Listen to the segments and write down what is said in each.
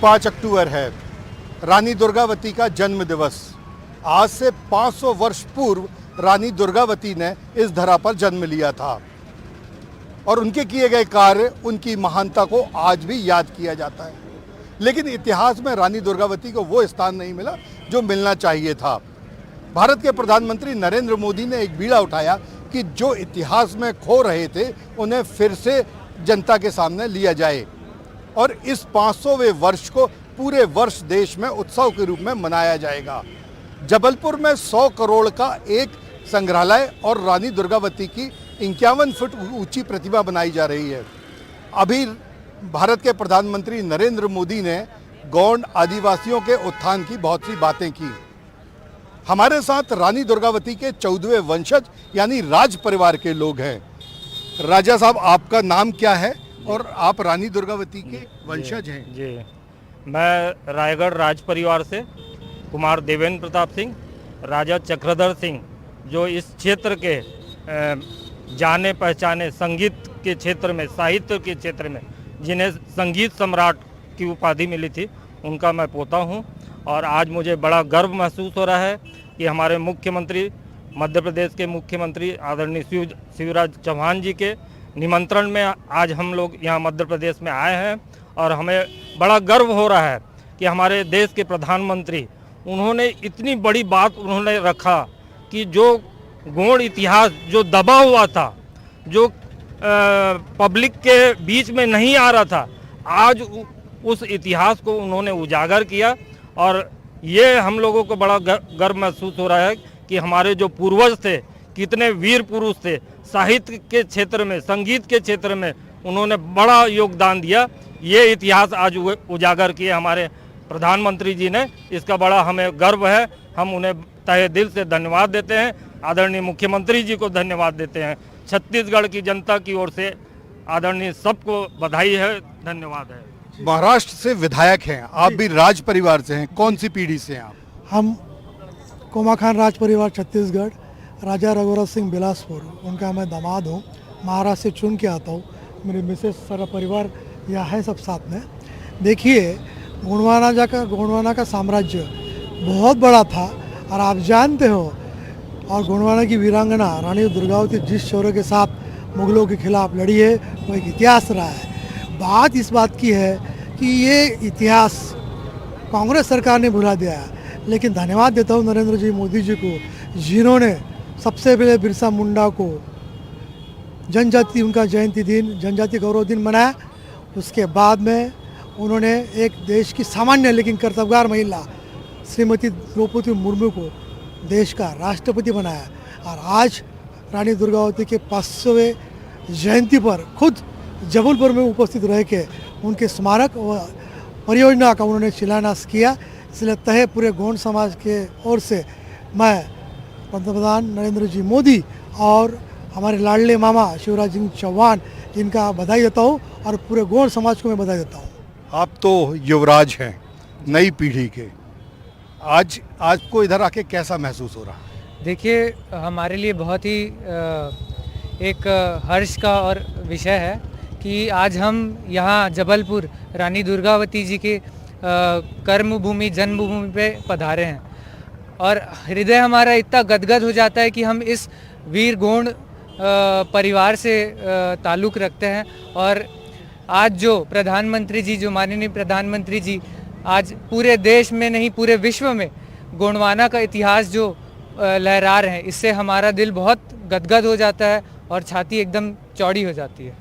5 अक्टूबर है, रानी दुर्गावती का जन्म दिवस। आज से 500 वर्ष पूर्व रानी दुर्गावती ने इस धरा पर जन्म लिया था और उनके किए गए कार्य, उनकी महानता को आज भी याद किया जाता है। लेकिन इतिहास में रानी दुर्गावती को वो स्थान नहीं मिला जो मिलना चाहिए था। भारत के प्रधानमंत्री नरेंद्र मोदी ने एक बीड़ा उठाया कि जो इतिहास में खो रहे थे उन्हें फिर से जनता के सामने लिया जाए और इस 500वें वर्ष को पूरे वर्ष देश में उत्सव के रूप में मनाया जाएगा। जबलपुर में 100 करोड़ का एक संग्रहालय और रानी दुर्गावती की 51 फुट ऊंची प्रतिमा बनाई जा रही है। अभी भारत के प्रधानमंत्री नरेंद्र मोदी ने गौंड आदिवासियों के उत्थान की बहुत सी बातें की। हमारे साथ रानी दुर्गावती के 14वें वंशज यानी राज परिवार के लोग हैं। राजा साहब, आपका नाम क्या है और आप रानी दुर्गावती के वंशज हैं? जी, मैं रायगढ़ राज परिवार से कुमार देवेंद्र प्रताप सिंह, राजा चक्रधर सिंह, जो इस क्षेत्र के जाने पहचाने संगीत के क्षेत्र में, साहित्य के क्षेत्र में जिन्हें संगीत सम्राट की उपाधि मिली थी, उनका मैं पोता हूं। और आज मुझे बड़ा गर्व महसूस हो रहा है कि हमारे मुख्यमंत्री, मध्य प्रदेश के मुख्यमंत्री आदरणीय शिवराज चौहान जी के निमंत्रण में आज हम लोग यहाँ मध्य प्रदेश में आए हैं और हमें बड़ा गर्व हो रहा है कि हमारे देश के प्रधानमंत्री, उन्होंने इतनी बड़ी बात उन्होंने रखा कि जो गौड़ इतिहास जो दबा हुआ था, जो पब्लिक के बीच में नहीं आ रहा था, आज उस इतिहास को उन्होंने उजागर किया। और ये हम लोगों को बड़ा गर्व महसूस हो रहा है कि हमारे जो पूर्वज थे, कितने वीर पुरुष थे, साहित्य के क्षेत्र में, संगीत के क्षेत्र में उन्होंने बड़ा योगदान दिया। ये इतिहास आज उजागर किए हमारे प्रधानमंत्री जी ने, इसका बड़ा हमें गर्व है। हम उन्हें तहे दिल से धन्यवाद देते हैं, आदरणीय मुख्यमंत्री जी को धन्यवाद देते हैं। छत्तीसगढ़ की जनता की ओर से आदरणीय सबको बधाई है, धन्यवाद है। महाराष्ट्र से विधायक हैं, आप भी राज परिवार से हैं, कौन सी पीढ़ी से हैं आप? हम कोमाखान राज परिवार छत्तीसगढ़, राजा रघुराज सिंह बिलासपुर, उनका मैं दामाद हूँ। महाराष्ट्र से चुन के आता हूँ, मेरे मिसेस सारा परिवार यहाँ है सब साथ में। देखिए, गोंडवाना का साम्राज्य बहुत बड़ा था और आप जानते हो, और गोंडवाना की वीरांगना रानी दुर्गावती जिस शौर्य के साथ मुगलों के खिलाफ लड़ी है, वो एक इतिहास रहा है। बात इस बात की है कि ये इतिहास कांग्रेस सरकार ने भुला दिया है, लेकिन धन्यवाद देता हूँ नरेंद्र जी मोदी जी को, जिन्होंने सबसे पहले बिरसा मुंडा को जनजाति, उनका जयंती दिन, जनजाति गौरव दिन मनाया। उसके बाद में उन्होंने एक देश की सामान्य लेकिन कर्तव्यगार महिला श्रीमती द्रौपदी मुर्मू को देश का राष्ट्रपति बनाया। और आज रानी दुर्गावती के 500वें जयंती पर खुद जबलपुर में उपस्थित रह के उनके स्मारक व परियोजना का उन्होंने शिलान्यास किया। इसलिए तहे पूरे गौंड समाज के ओर से मैं पंतप्रधान नरेंद्र जी मोदी और हमारे लाडले मामा शिवराज सिंह चौहान, इनका बधाई देता हूँ और पूरे गौंड समाज को मैं बधाई देता हूँ। आप तो युवराज हैं नई पीढ़ी के, आज आपको इधर आके कैसा महसूस हो रहा है? देखिए, हमारे लिए बहुत ही एक हर्ष का और विषय है कि आज हम यहाँ जबलपुर रानी दुर्गावती जी के कर्मभूमि, जन्मभूमि पे पधारे हैं और हृदय हमारा इतना गदगद हो जाता है कि हम इस वीर गौंड परिवार से ताल्लुक़ रखते हैं। और आज जो प्रधानमंत्री जी, जो माननीय प्रधानमंत्री जी आज पूरे देश में नहीं पूरे विश्व में गोंडवाना का इतिहास जो लहरा रहे हैं, इससे हमारा दिल बहुत गदगद हो जाता है और छाती एकदम चौड़ी हो जाती है।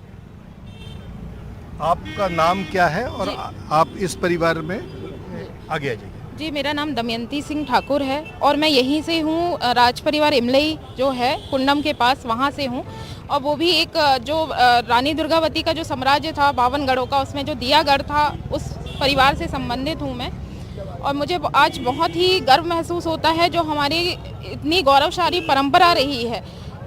आपका नाम क्या है और आप इस परिवार में आगे आ जाइए? जी, मेरा नाम दमयंती सिंह ठाकुर है और मैं यहीं से हूँ। राज परिवार इमलई जो है कुंडम के पास, वहाँ से हूँ। और वो भी एक जो रानी दुर्गावती का जो साम्राज्य था 52 गढ़ों का, उसमें जो दिया गढ़ था, उस परिवार से संबंधित हूँ मैं। और मुझे आज बहुत ही गर्व महसूस होता है, जो हमारी इतनी गौरवशाली परंपरा रही है,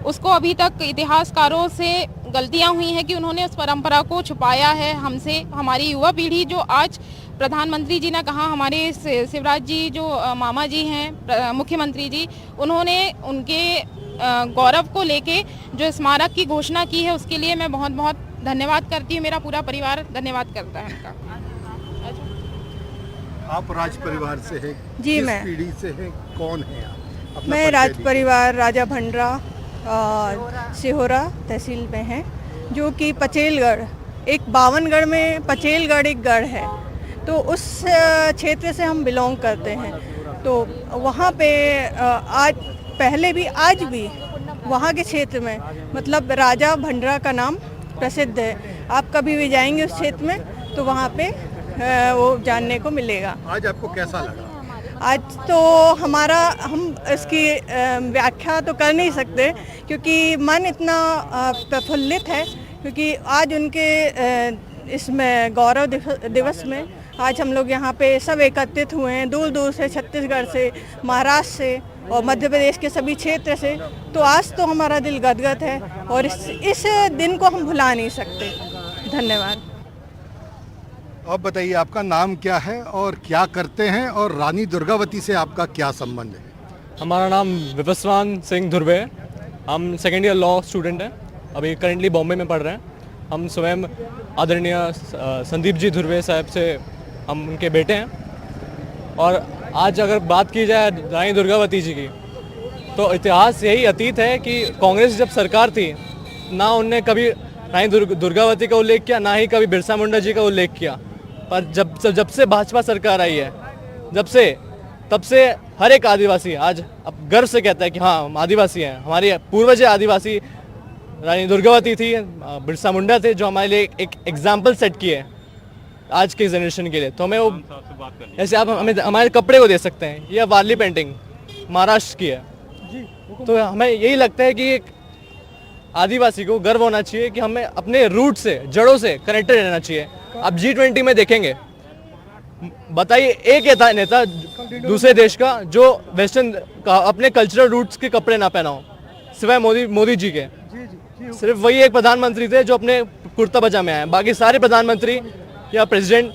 उसको अभी तक इतिहासकारों से गलतियां हुई हैं कि उन्होंने उस परंपरा को छुपाया है हमसे। हमारी युवा पीढ़ी जो आज प्रधानमंत्री जी ने कहा, हमारे शिवराज जी जो मामा जी हैं मुख्यमंत्री जी, उन्होंने उनके गौरव को लेके जो स्मारक की घोषणा की है, उसके लिए मैं बहुत बहुत धन्यवाद करती हूँ। मेरा पूरा परिवार धन्यवाद करता है उनका। आप राज परिवार से हैं? जी, किस मैं। पीढ़ी से हैं? कौन है आप? अपना मैं परिचय राज दीजिए। परिवार राजा भंडरा सिहोरा तहसील में है, जो कि पचेलगढ़, एक बावनगढ़ में पचेलगढ़ एक गढ़ है, तो उस क्षेत्र से हम बिलोंग करते हैं। तो वहाँ पे आज पहले भी आज भी वहाँ के क्षेत्र में मतलब राजा भंडरा का नाम प्रसिद्ध है। आप कभी भी जाएंगे उस क्षेत्र में तो वहाँ पे वो जानने को मिलेगा। आज आपको कैसा लगा? आज तो हम इसकी व्याख्या तो कर नहीं सकते, क्योंकि मन इतना प्रफुल्लित है, क्योंकि आज उनके इसमें गौरव दिवस में आज हम लोग यहाँ पे सब एकत्रित हुए हैं, दूर दूर से, छत्तीसगढ़ से, महाराष्ट्र से और मध्य प्रदेश के सभी क्षेत्र से। तो आज तो हमारा दिल गदगद है और इस दिन को हम भुला नहीं सकते। धन्यवाद। अब बताइए आपका नाम क्या है और क्या करते हैं, और रानी दुर्गावती से आपका क्या संबंध है? हमारा नाम विवस्वान सिंह धुर्वे है। हम सेकेंड ईयर लॉ स्टूडेंट हैं, अभी करंटली बॉम्बे में पढ़ रहे हैं। हम स्वयं आदरणीय संदीप जी धुर्वे साहब से हम उनके बेटे हैं। और आज अगर बात की जाए रानी दुर्गावती जी की, तो इतिहास यही अतीत है कि कांग्रेस जब सरकार थी ना उनने कभी रानी दुर्गावती का उल्लेख किया, ना ही कभी बिरसा मुंडा जी का उल्लेख किया। पर जब से भाजपा सरकार आई है, तब से हर एक आदिवासी आज अब गर्व से कहता है कि हाँ हम आदिवासी हैं। हमारे पूर्वज आदिवासी रानी दुर्गावती थी, बिरसा मुंडा थे, जो हमारे लिए एक एग्जाम्पल सेट किए आज के जनरेशन के लिए। तो हमें वो ऐसे आप हमें हमारे कपड़े को दे सकते हैं। यह वारली पेंटिंग महाराष्ट्र की है। तो हमें यही लगता है कि एक आदिवासी को गर्व होना चाहिए कि हमें अपने रूट से, जड़ों से कनेक्टेड रहना चाहिए। आप G20 में देखेंगे, बताइए एक नेता दूसरे देश का जो वेस्टर्न का अपने कल्चरल रूट्स के कपड़े ना पहना हो, सिवाय मोदी जी के। सिर्फ वही एक प्रधानमंत्री थे जो अपने कुर्ता पजामे आए, बाकी सारे प्रधानमंत्री या प्रेसिडेंट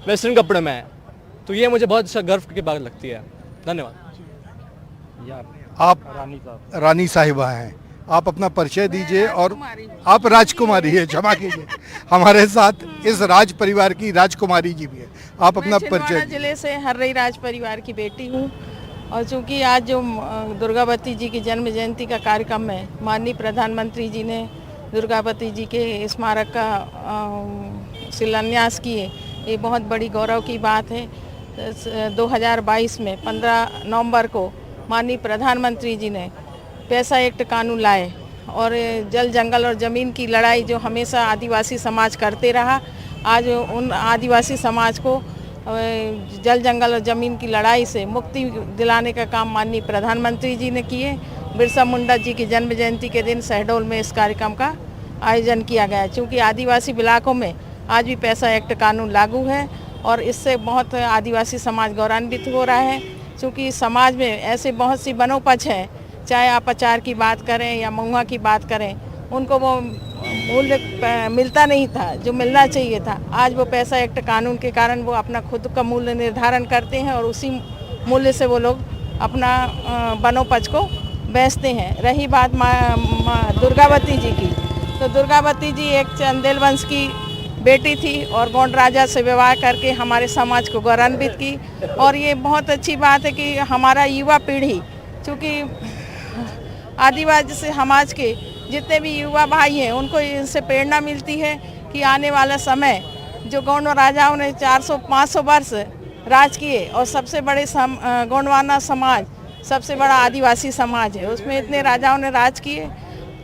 वेस्टर्न कपड़े में आए। तो ये मुझे बहुत अच्छा गर्व की बात लगती है। धन्यवाद। आप रानी साहब। रानी साहिबा हैं, आप अपना परिचय दीजिए। और आप राजकुमारी है, क्षमा कीजिए, हमारे साथ इस राज परिवार की राजकुमारी जी भी है। आप अपना परिचय दीजिए। जिले से हर्रई राज परिवार की बेटी हूँ, और चूंकि आज जो दुर्गावती जी की जन्म जयंती का कार्यक्रम है, माननीय प्रधानमंत्री जी ने दुर्गावती जी के स्मारक का शिलान्यास किए, ये बहुत बड़ी गौरव की बात है। 2022 में 15 नवंबर को माननीय प्रधानमंत्री जी ने पैसा एक्ट कानून लाए, और जल जंगल और ज़मीन की लड़ाई जो हमेशा आदिवासी समाज करते रहा, आज उन आदिवासी समाज को जल जंगल और ज़मीन की लड़ाई से मुक्ति दिलाने का काम माननीय प्रधानमंत्री जी ने किए। बिरसा मुंडा जी की जन्म जयंती के दिन शहडोल में इस कार्यक्रम का आयोजन किया गया है। चूँकि आदिवासी इलाकों में आज भी पैसा एक्ट कानून लागू है, और इससे बहुत आदिवासी समाज गौरवान्वित हो रहा है। चूँकि समाज में ऐसे बहुत सी बनोपज है, चाहे आप अचार की बात करें या महुआ की बात करें, उनको वो मूल्य मिलता नहीं था जो मिलना चाहिए था। आज वो पैसा एक्ट कानून के कारण वो अपना खुद का मूल्य निर्धारण करते हैं, और उसी मूल्य से वो लोग अपना बनोपज को बेचते हैं। रही बात दुर्गावती जी की, तो दुर्गावती जी एक चंदेल वंश की बेटी थी, और गोंड राजा से विवाह करके हमारे समाज को गौरवान्वित की। और ये बहुत अच्छी बात है कि हमारा युवा पीढ़ी, चूँकि आदिवासी समाज के जितने भी युवा भाई हैं, उनको इनसे प्रेरणा मिलती है कि आने वाला समय जो गौंड राजाओं ने 400-500 वर्ष राज किए, और सबसे बड़े गोंडवाना समाज सबसे बड़ा आदिवासी समाज है, उसमें इतने राजाओं ने राज किए।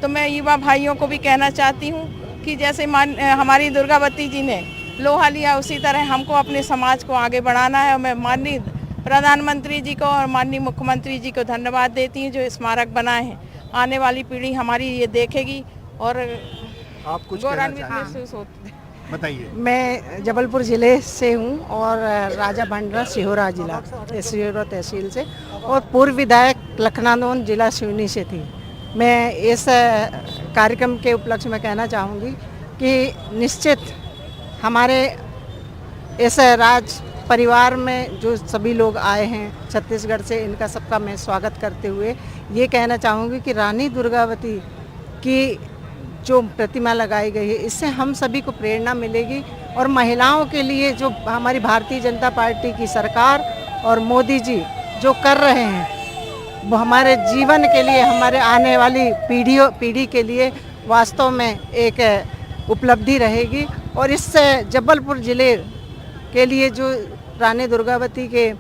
तो मैं युवा भाइयों को भी कहना चाहती हूँ कि जैसे हमारी दुर्गावती जी ने लोहा लिया, उसी तरह हमको अपने समाज को आगे बढ़ाना है। और मैं माननीय प्रधानमंत्री जी को और माननीय मुख्यमंत्री जी को धन्यवाद देती हूँ जो स्मारक बनाए हैं। आने वाली पीढ़ी हमारी ये देखेगी और आप कुछ गौरवान्वित महसूस होती है। बताइए। मैं जबलपुर ज़िले से हूँ, और राजा भंडरा सिहोरा जिला सिहोरा तहसील से, और पूर्व विधायक लखनादौन जिला सिवनी से थी। मैं इस कार्यक्रम के उपलक्ष्य में कहना चाहूँगी कि निश्चित हमारे इस राज परिवार में जो सभी लोग आए हैं छत्तीसगढ़ से, इनका सबका मैं स्वागत करते हुए ये कहना चाहूँगी कि रानी दुर्गावती की जो प्रतिमा लगाई गई है, इससे हम सभी को प्रेरणा मिलेगी और महिलाओं के लिए जो हमारी भारतीय जनता पार्टी की सरकार और मोदी जी जो कर रहे हैं वो हमारे जीवन के लिए, हमारे आने वाली पीढ़ी के लिए वास्तव में एक उपलब्धि रहेगी। और इससे जबलपुर ज़िले के लिए जो रानी दुर्गावती के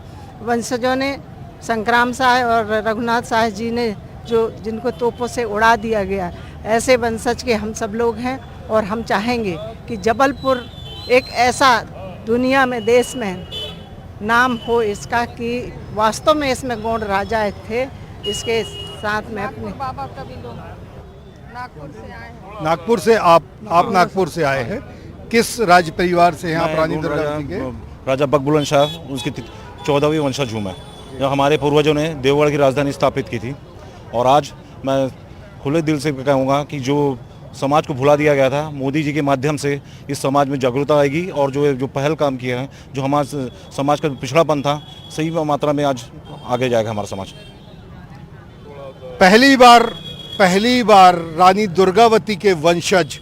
वंशजों ने, संग्राम साह और रघुनाथ साह जी ने जिनको तोपों से उड़ा दिया गया, ऐसे वंशज के हम सब लोग हैं। और हम चाहेंगे कि जबलपुर एक ऐसा दुनिया में, देश में नाम हो इसका कि वास्तव में इसमें गौड़ राजा थे। इसके साथ में अपने बाबा कभी लोग नागपुर से आए हैं। नागपुर से आप नागपुर से आए हैं, किस राज परिवार से हैं आप? रानी दुर्गावती के राजा बकबुलन शाह, उसकी 14वीं वंशज हूँ मैं। जो हमारे पूर्वजों ने देवगढ़ की राजधानी स्थापित की थी। और आज मैं खुले दिल से कहूँगा कि जो समाज को भुला दिया गया था, मोदी जी के माध्यम से इस समाज में जागरूकता आएगी। और जो पहल काम किया है, जो हमारे समाज का पिछड़ापन था, सही मात्रा में आज आगे जाएगा हमारा समाज। पहली बार रानी दुर्गावती के वंशज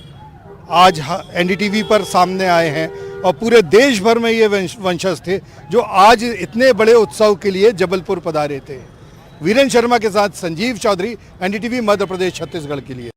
आज एनडीटीवी पर सामने आए हैं और पूरे देश भर में ये वंशज थे जो आज इतने बड़े उत्सव के लिए जबलपुर पधारे थे। वीरेंद्र शर्मा के साथ संजीव चौधरी, एनडीटीवी मध्य प्रदेश छत्तीसगढ़ के लिए।